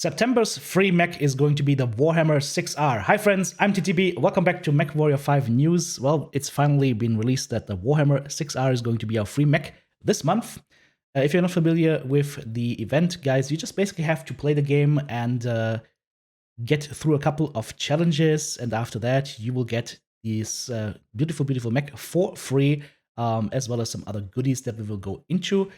September's free mech is going to be the Warhammer 6R. Hi friends, I'm TTB. Welcome back to Mechwarrior 5 news. Well, it's finally been released that the Warhammer 6R is going to be our free mech this month. If you're not familiar with the event, guys, you just basically have to play the game and get through a couple of challenges, and after that you will get this beautiful mech for free, as well as some other goodies that we will go into.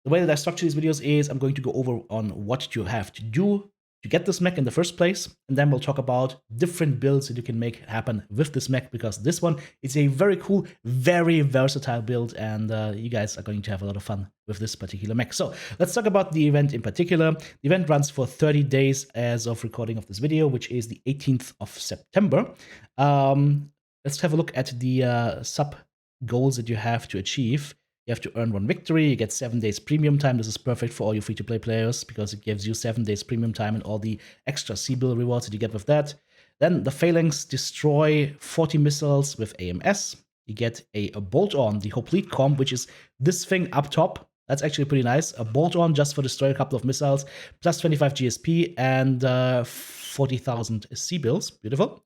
The way that I structure these videos is I'm going to go over on what you have to do to get this mech in the first place, and then we'll talk about different builds that you can make happen with this mech, because this one is a very cool, very versatile build, and you guys are going to have a lot of fun with this particular mech. So let's talk about the event in particular. The event runs for 30 days as of recording of this video, which is the 18th of September. Let's have a look at the sub goals that you have to achieve. You have to earn 1 victory, you get 7 days premium time. This is perfect for all you free-to-play players because it gives you 7 days premium time and all the extra C-bill rewards that you get with that. Then the phalanx destroy 40 missiles with AMS. You get a bolt-on, the complete comp, which is this thing up top. That's actually pretty nice. A bolt-on just for destroy a couple of missiles, plus 25 GSP and 40,000 C-bills. Beautiful.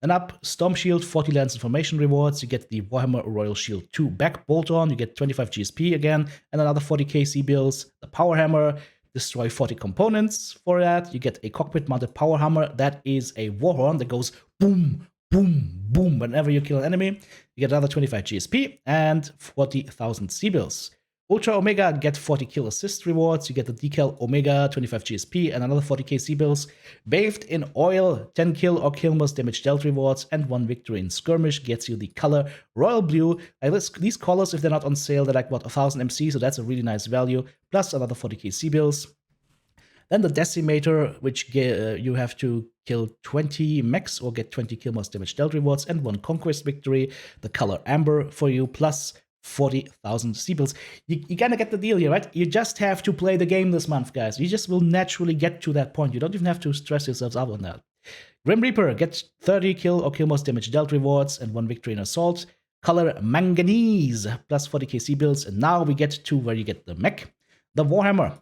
And up, Storm Shield, 40 Lance Information rewards. You get the Warhammer Royal Shield 2 back bolt-on. You get 25 GSP again, and another 40k C-bills. The Power Hammer, destroy 40 components for that. You get a cockpit-mounted Power Hammer. That is a Warhorn that goes boom, boom, boom whenever you kill an enemy. You get another 25 GSP and 40,000 C-bills. Ultra Omega get 40 kill assist rewards. You get the Decal Omega, 25 GSP, and another 40k C-bills. Bathed in Oil, 10 kill or kill most damage dealt rewards, and 1 victory in skirmish gets you the color Royal Blue. These colors, if they're not on sale, they're like, what, 1000 MC, so that's a really nice value, plus another 40k C-bills. Then the Decimator, which you have to kill 20 mechs or get 20 kill most damage dealt rewards, and 1 conquest victory. The color Amber for you, plus 40,000 C-bills. You kind of get the deal here, right? You just have to play the game this month, guys. You just will naturally get to that point. You don't even have to stress yourselves out on that. Grim Reaper gets 30 kill or kill most damage dealt rewards and 1 victory in assault. Color Manganese, plus 40k C-bills. And now we get to where you get the mech. The Warhammer.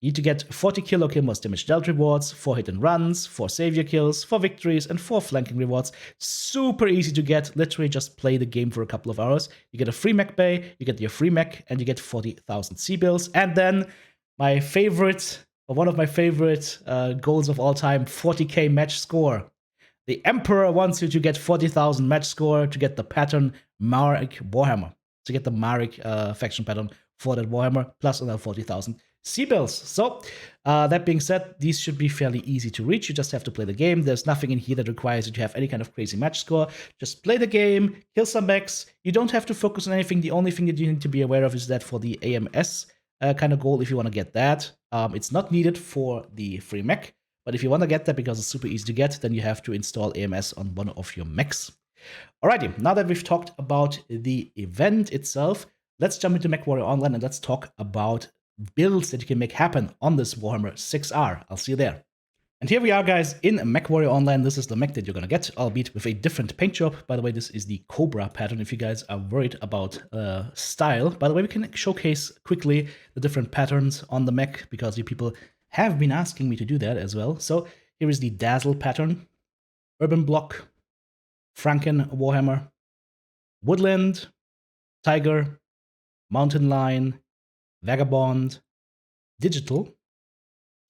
You need to get 40 kill or kill most damage dealt rewards, 4 hit and runs, 4 savior kills, 4 victories, and 4 flanking rewards. Super easy to get. Literally just play the game for a couple of hours. You get a free mech bay, you get your free mech, and you get 40,000 C-bills. And then my favorite, or one of my favorite goals of all time, 40k match score. The Emperor wants you to get 40,000 match score to get the pattern Marek Warhammer. To get the Marek faction pattern for that Warhammer, plus another 40,000 C-bills. So, that being said, these should be fairly easy to reach. You just have to play the game. There's nothing in here that requires you to have any kind of crazy match score. Just play the game, kill some mechs. You don't have to focus on anything. The only thing that you need to be aware of is that for the AMS kind of goal, if you want to get that, it's not needed for the free mech. But if you want to get that because it's super easy to get, then you have to install AMS on one of your mechs. Alrighty, now that we've talked about the event itself, let's jump into Mechwarrior Online and let's talk about builds that you can make happen on this Warhammer 6R. I'll see you there. And here we are, guys, in Mechwarrior Online. This is the mech that you're gonna get, albeit with a different paint job. By the way, this is the Cobra pattern if you guys are worried about style. By the way, we can showcase quickly the different patterns on the mech because you people have been asking me to do that as well. So here is the Dazzle pattern, Urban Block, Franken Warhammer, Woodland, Tiger, Mountain Lion, Vagabond, Digital,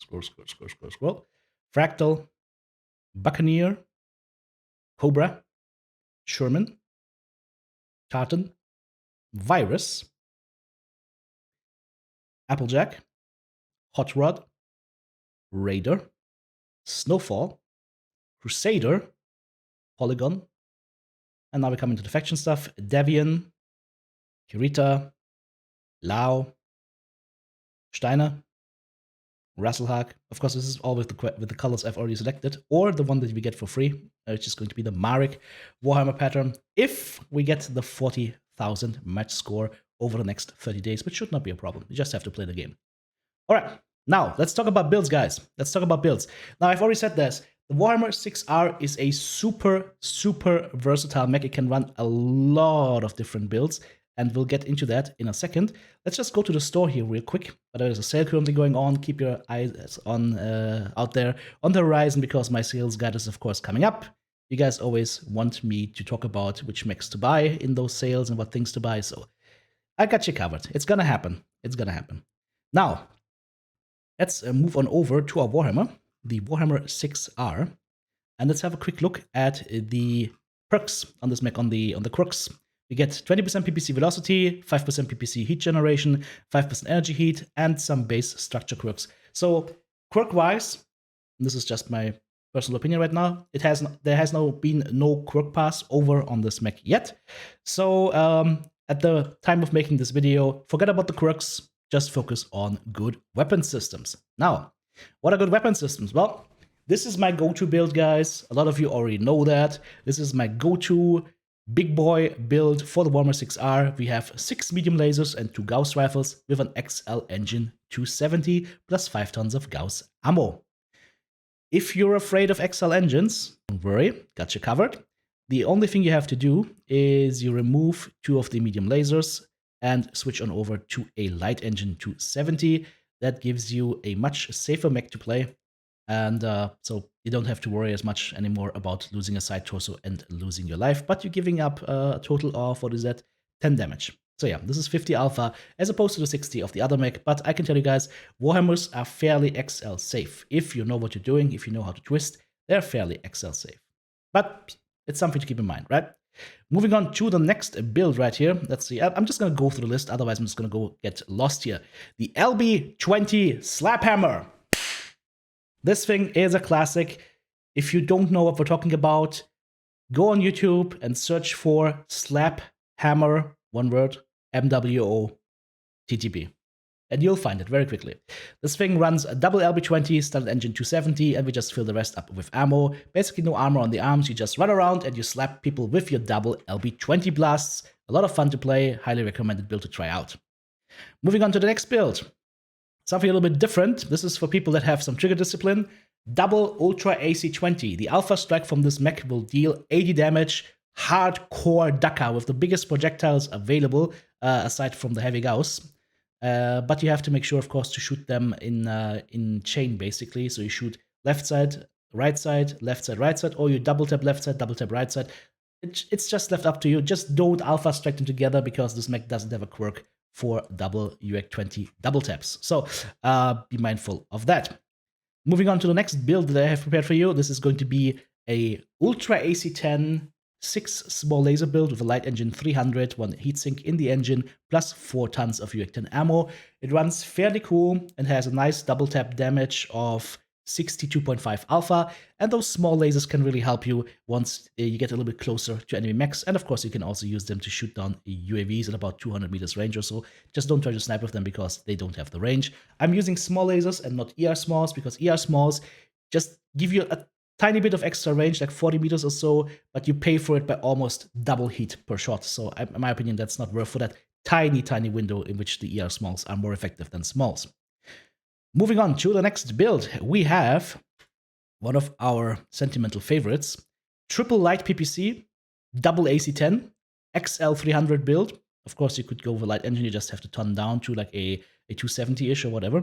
scroll, Fractal, Buccaneer, Cobra, Sherman, Tartan, Virus, Applejack, Hot Rod, Raider, Snowfall, Crusader, Polygon, and now we come into the faction stuff, Devian, Kurita, Lao, Steiner, Rasselhag. Of course, this is all with the colors I've already selected, or the one that we get for free, which is going to be the Marek Warhammer pattern, if we get the 40,000 match score over the next 30 days, which should not be a problem. You just have to play the game. All right, now let's talk about builds, guys. Let's talk about builds. Now, I've already said this. The Warhammer 6R is a super versatile mech. It can run a lot of different builds. and we'll get into that in a second. Let's just go to the store here real quick. But there's a sale currently going on. Keep your eyes on out there on the horizon, because my sales guide is, of course, coming up. You guys always want me to talk about which mechs to buy in those sales and what things to buy, so I got you covered. It's gonna happen. It's gonna happen. Now, let's move on over to our Warhammer, the Warhammer 6R, and let's have a quick look at the perks on this mech, on the crooks. We get 20% PPC velocity, 5% PPC heat generation, 5% energy heat, and some base structure quirks. So quirk-wise, this is just my personal opinion right now, there has been no quirk pass over on this mech yet. So at the time of making this video, forget about the quirks, just focus on good weapon systems. Now, what are good weapon systems? Well, this is my go-to build, guys. A lot of you already know that. This is my go-to big boy build for the Warhammer 6R. We have 6 medium lasers and 2 Gauss rifles with an XL engine 270 plus 5 tons of Gauss ammo. If you're afraid of XL engines, don't worry, got you covered. The only thing you have to do is you remove 2 of the medium lasers and switch on over to a light engine 270. That gives you a much safer mech to play. And so you don't have to worry as much anymore about losing a side torso and losing your life, but you're giving up a total of, what is that, 10 damage. So yeah, this is 50 alpha as opposed to the 60 of the other mech, but I can tell you guys, Warhammers are fairly XL safe. If you know what you're doing, if you know how to twist, they're fairly XL safe. But it's something to keep in mind, right? Moving on to the next build right here. Let's see, I'm just going to go through the list, otherwise I'm just going to go get lost here. The LB20 Slaphammer. This thing is a classic. If you don't know what we're talking about, go on YouTube and search for Slaphammer, one word, MWO TTP, and you'll find it very quickly. This thing runs a double LB20, standard engine 270, and we just fill the rest up with ammo. Basically no armor on the arms, you just run around and you slap people with your double LB20 blasts. A lot of fun to play, highly recommended build to try out. Moving on to the next build. Something a little bit different. This is for people that have some trigger discipline. Double Ultra AC20. The alpha strike from this mech will deal 80 damage, hardcore dakka with the biggest projectiles available, aside from the heavy Gauss. But you have to make sure, of course, to shoot them in chain, basically. So you shoot left side, right side, right side, or you double tap left side, double tap right side. It's just left up to you. Just don't alpha strike them together, because this mech doesn't have a quirk for double UX20 double taps. So be mindful of that. Moving on to the next build that I have prepared for you. This is going to be a Ultra AC10 6 small laser build with a light engine 300, 1 heatsink in the engine, plus 4 tons of UX10 ammo. It runs fairly cool and has a nice double tap damage of 62.5 alpha, and those small lasers can really help you once you get a little bit closer to enemy mechs, and of course you can also use them to shoot down UAVs at about 200 meters range or so. Just don't try to snipe with them because they don't have the range. I'm using small lasers and not ER smalls, because ER smalls just give you a tiny bit of extra range, like 40 meters or so, but you pay for it by almost double heat per shot. So in my opinion, that's not worth for that tiny window in which the ER smalls are more effective than smalls. Moving on to the next build, we have one of our sentimental favorites, triple light PPC, double AC10, XL300 build. Of course, you could go with a light engine, you just have to turn down to like a 270-ish or whatever.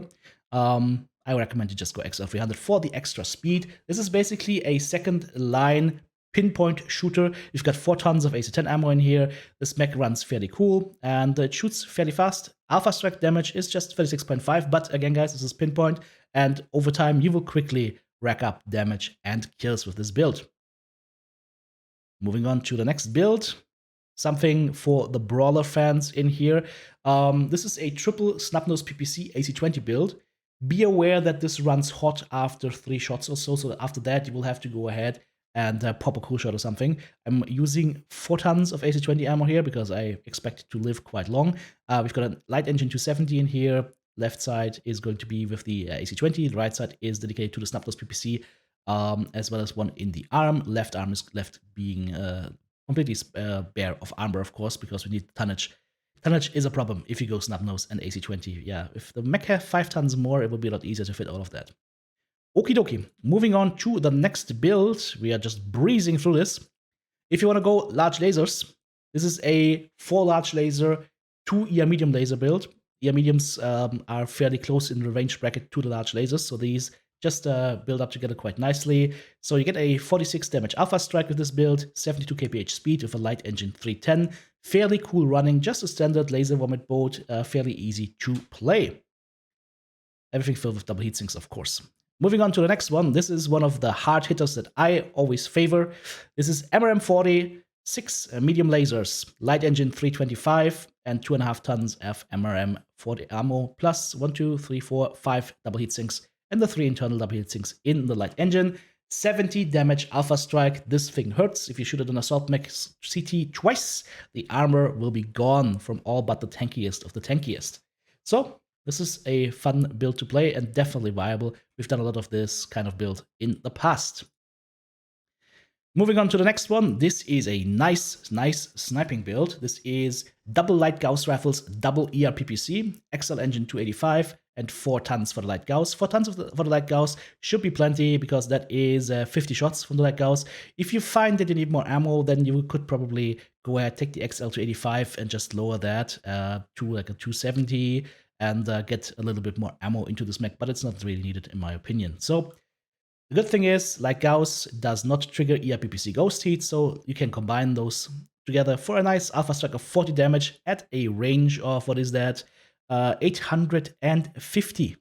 I recommend you just go XL300 for the extra speed. This is basically a second line pinpoint shooter. You've got 4 tons of AC10 ammo in here. This mech runs fairly cool, and it shoots fairly fast. Alpha strike damage is just 36.5, but again, guys, this is pinpoint, and over time, you will quickly rack up damage and kills with this build. Moving on to the next build, something for the brawler fans in here. This is a triple snubnose PPC AC20 build. Be aware that this runs hot after 3 shots or so, so after that, you will have to go ahead and pop a cool shot or something. I'm using 4 tons of AC20 ammo here because I expect it to live quite long. We've got a light engine 270 in here. Left side is going to be with the AC20. The right side is dedicated to the snubnose PPC, as well as one in the arm. Left arm is left being completely bare of armor, of course, because we need tonnage. Tonnage is a problem if you go snubnose and AC20. Yeah, if the mech have 5 tons more, it will be a lot easier to fit all of that. Okie dokie, moving on to the next build. We are just breezing through this. If you want to go large lasers, This is a 4 large laser, 2 ER medium laser build. ER mediums are fairly close in the range bracket to the large lasers, so these just build up together quite nicely. So you get a 46 damage alpha strike with this build, 72 kph speed with a light engine 310, fairly cool running, just a standard laser vomit boat, fairly easy to play. Everything filled with double heatsinks, of course. Moving on to the next one, this is one of the hard hitters that I always favor. This is MRM40, 6 medium lasers, light engine 325, and 2.5 tons of MRM40 ammo, plus 1, 2, 3, 4, 5 double heatsinks, and the 3 internal double heatsinks in the light engine. 70 damage alpha strike. This thing hurts. If you shoot it on assault mech CT twice, the armor will be gone from all but the tankiest of the tankiest. So this is a fun build to play and definitely viable. We've done a lot of this kind of build in the past. Moving on to the next one, this is a nice sniping build. This is double light Gauss rifles, double ERPPC, XL engine 285, and 4 tons for the light Gauss. 4 tons for the light Gauss should be plenty because that is 50 shots from the light Gauss. If you find that you need more ammo, then you could probably go ahead, take the XL 285 and just lower that to like a 270 and get a little bit more ammo into this mech, but it's not really needed in my opinion. So the good thing is, like Gauss does not trigger ERPPC Ghost Heat, so you can combine those together for a nice alpha strike of 40 damage at a range of, what is that, 850.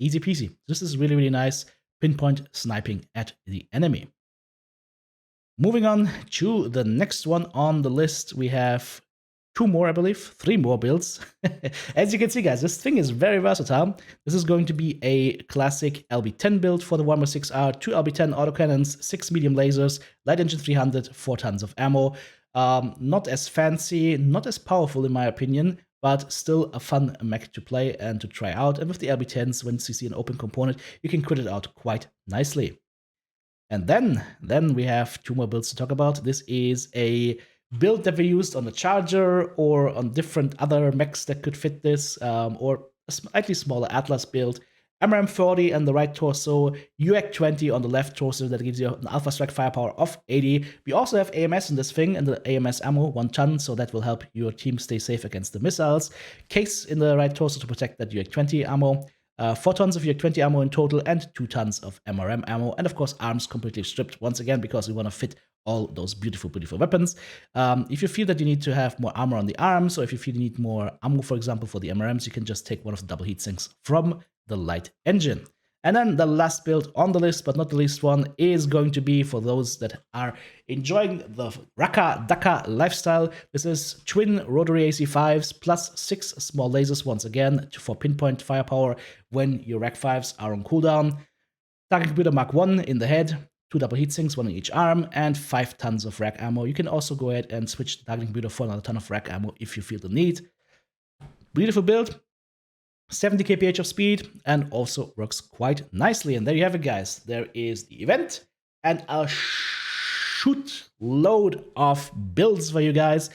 Easy peasy. This is really, really nice pinpoint sniping at the enemy. Moving on to the next one on the list, we have 2 more, I believe, 3 more builds. As you can see, guys, this thing is very versatile. This is going to be a classic LB10 build for the Warhammer 6R, 2 LB10 autocannons, 6 medium lasers, light engine 300, 4 tons of ammo. Not as fancy, not as powerful in my opinion, but still a fun mech to play and to try out. And with the LB10s, once you see an open component, you can crit it out quite nicely. And then we have 2 more builds to talk about. This is a build that we used on the Charger or on different other mechs that could fit this, or a slightly smaller Atlas build. MRM40 on the right torso, UAC20 on the left torso that gives you an alpha strike firepower of 80. We also have AMS in this thing, and the AMS ammo, 1 ton, so that will help your team stay safe against the missiles. Case in the right torso to protect that UAC20 ammo. 4 tons of UAC20 ammo in total, and 2 tons of MRM ammo, and of course arms completely stripped once again because we want to fit all those beautiful weapons. If you feel that you need to have more armor on the arms, or if you feel you need more ammo, for example, for the MRMs, you can just take one of the double heatsinks from the light engine. And then the last build on the list, but not the least one, is going to be for those that are enjoying the dakka lifestyle. This is twin rotary AC5s plus 6 small lasers once again for pinpoint firepower when your Rack 5s are on cooldown. Target computer Mark 1 in the head, 2 double heatsinks, 1 in each arm, and 5 tons of rack ammo. You can also go ahead and switch the targeting computer for another ton of rack ammo if you feel the need. Beautiful build. 70 kph of speed, and also works quite nicely. And there you have it, guys. There is the event and a shoot load of builds for you guys.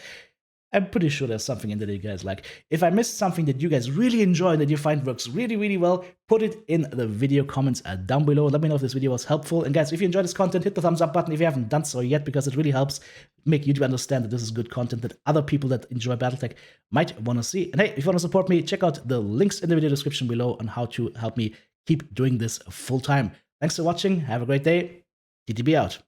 I'm pretty sure there's something in there that you guys like. If I missed something that you guys really enjoy, that you find works really, really well, put it in the video comments down below. Let me know if this video was helpful. And guys, if you enjoyed this content, hit the thumbs up button if you haven't done so yet, because it really helps make YouTube understand that this is good content that other people that enjoy Battletech might want to see. And hey, if you want to support me, check out the links in the video description below on how to help me keep doing this full time. Thanks for watching. Have a great day. TTB out.